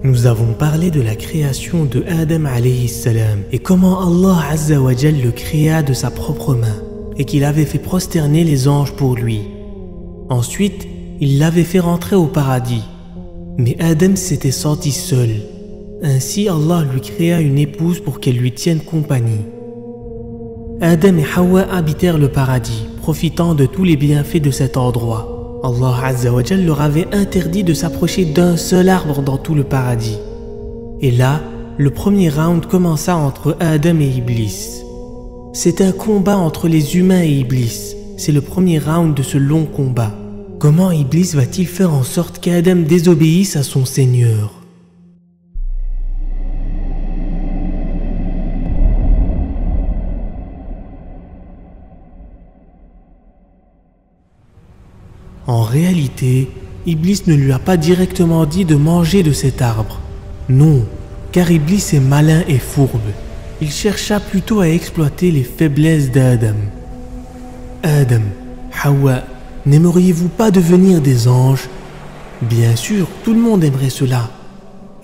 Nous avons parlé de la création de Adam alayhi salam et comment Allah azza wa jal le créa de sa propre main et qu'il avait fait prosterner les anges pour lui. Ensuite, il l'avait fait rentrer au paradis. Mais Adam s'était senti seul. Ainsi, Allah lui créa une épouse pour qu'elle lui tienne compagnie. Adam et Hawa habitèrent le paradis, profitant de tous les bienfaits de cet endroit. Allah Azza wa Jal leur avait interdit de s'approcher d'un seul arbre dans tout le paradis. Et là, le premier round commença entre Adam et Iblis. C'est un combat entre les humains et Iblis. C'est le premier round de ce long combat. Comment Iblis va-t-il faire en sorte qu'Adam désobéisse à son Seigneur? En réalité, Iblis ne lui a pas directement dit de manger de cet arbre. Non, car Iblis est malin et fourbe. Il chercha plutôt à exploiter les faiblesses d'Adam. Adam, Hawa, n'aimeriez-vous pas devenir des anges? Bien sûr, tout le monde aimerait cela.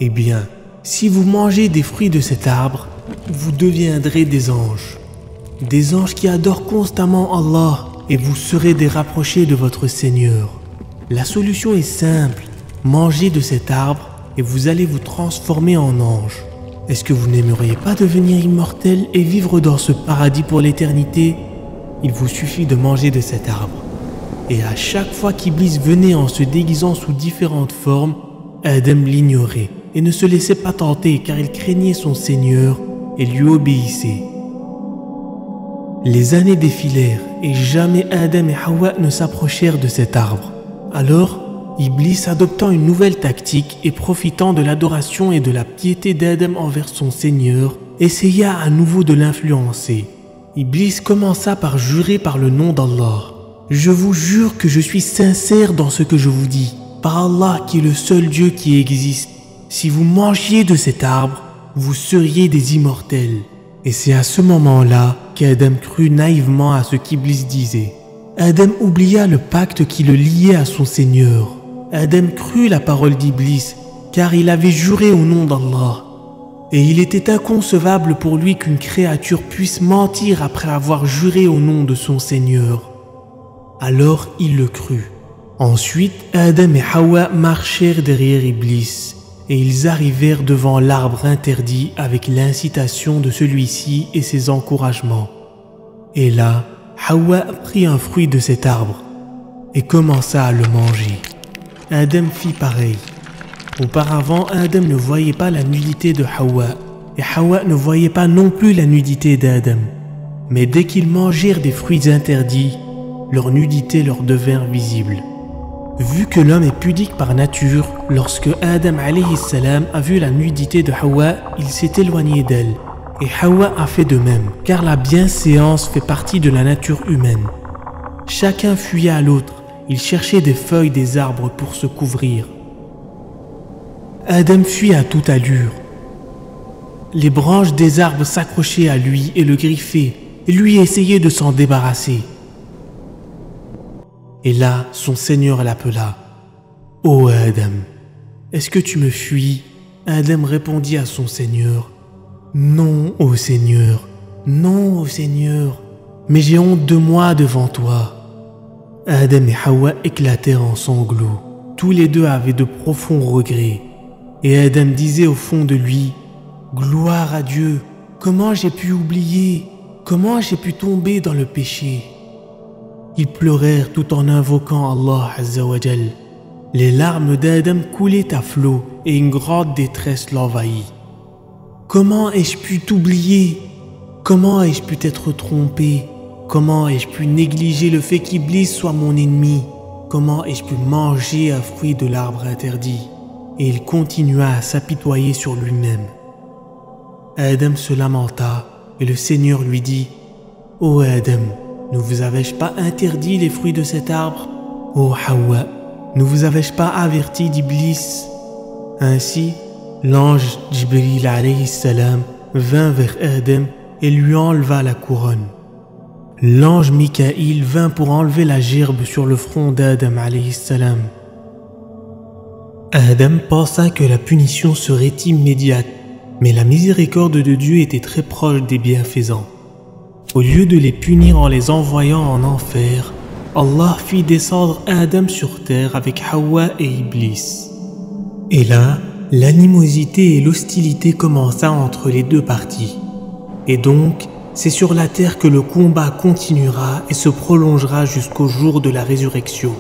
Eh bien, si vous mangez des fruits de cet arbre, vous deviendrez des anges. Des anges qui adorent constamment Allah. Et vous serez des rapprochés de votre Seigneur. La solution est simple, mangez de cet arbre et vous allez vous transformer en ange. Est-ce que vous n'aimeriez pas devenir immortel et vivre dans ce paradis pour l'éternité? Il vous suffit de manger de cet arbre. Et à chaque fois qu'Iblis venait en se déguisant sous différentes formes, Adam l'ignorait et ne se laissait pas tenter car il craignait son Seigneur et lui obéissait. Les années défilèrent et jamais Adam et Hawa ne s'approchèrent de cet arbre. Alors, Iblis, adoptant une nouvelle tactique et profitant de l'adoration et de la piété d'Adam envers son Seigneur, essaya à nouveau de l'influencer. Iblis commença par jurer par le nom d'Allah. « Je vous jure que je suis sincère dans ce que je vous dis, par Allah qui est le seul Dieu qui existe. Si vous mangiez de cet arbre, vous seriez des immortels. » Et c'est à ce moment-là qu'Adam crut naïvement à ce qu'Iblis disait. Adam oublia le pacte qui le liait à son Seigneur. Adam crut la parole d'Iblis, car il avait juré au nom d'Allah. Et il était inconcevable pour lui qu'une créature puisse mentir après avoir juré au nom de son Seigneur. Alors il le crut. Ensuite, Adam et Hawa marchèrent derrière Iblis. Et ils arrivèrent devant l'arbre interdit avec l'incitation de celui-ci et ses encouragements. Et là, Hawa prit un fruit de cet arbre et commença à le manger. Adam fit pareil. Auparavant, Adam ne voyait pas la nudité de Hawa et Hawa ne voyait pas non plus la nudité d'Adam. Mais dès qu'ils mangèrent des fruits interdits, leur nudité leur devint visible. Vu que l'homme est pudique par nature, lorsque Adam alayhi salam a vu la nudité de Hawa, il s'est éloigné d'elle. Et Hawa a fait de même, car la bienséance fait partie de la nature humaine. Chacun fuyait à l'autre, il cherchait des feuilles des arbres pour se couvrir. Adam fuit à toute allure. Les branches des arbres s'accrochaient à lui et le griffaient, et lui essayait de s'en débarrasser. Et là, son Seigneur l'appela. « Ô Adam, est-ce que tu me fuis ?» Adam répondit à son Seigneur. « Non, ô Seigneur, non, ô Seigneur, mais j'ai honte de moi devant toi. » Adam et Hawa éclatèrent en sanglots. Tous les deux avaient de profonds regrets. Et Adam disait au fond de lui, « Gloire à Dieu, comment j'ai pu oublier, comment j'ai pu tomber dans le péché ?» Ils pleurèrent tout en invoquant Allah Azza wa Jal. Les larmes d'Adam coulaient à flots et une grande détresse l'envahit. Comment ai-je pu t'oublier? Comment ai-je pu t'être trompé? Comment ai-je pu négliger le fait qu'Iblis soit mon ennemi? Comment ai-je pu manger un fruit de l'arbre interdit? Et il continua à s'apitoyer sur lui-même. Adam se lamenta et le Seigneur lui dit, « Ô Adam, ne vous avais-je pas interdit les fruits de cet arbre? Ô Hawa, ne vous avais-je pas averti d'Iblis? » Ainsi, l'ange Jibril alayhi salam vint vers Adam et lui enleva la couronne. L'ange Mikaïl vint pour enlever la gerbe sur le front d'Adam alayhi salam. Adam pensa que la punition serait immédiate, mais la miséricorde de Dieu était très proche des bienfaisants. Au lieu de les punir en les envoyant en enfer, Allah fit descendre Adam sur terre avec Hawa et Iblis. Et là, l'animosité et l'hostilité commença entre les deux parties. Et donc, c'est sur la terre que le combat continuera et se prolongera jusqu'au jour de la résurrection.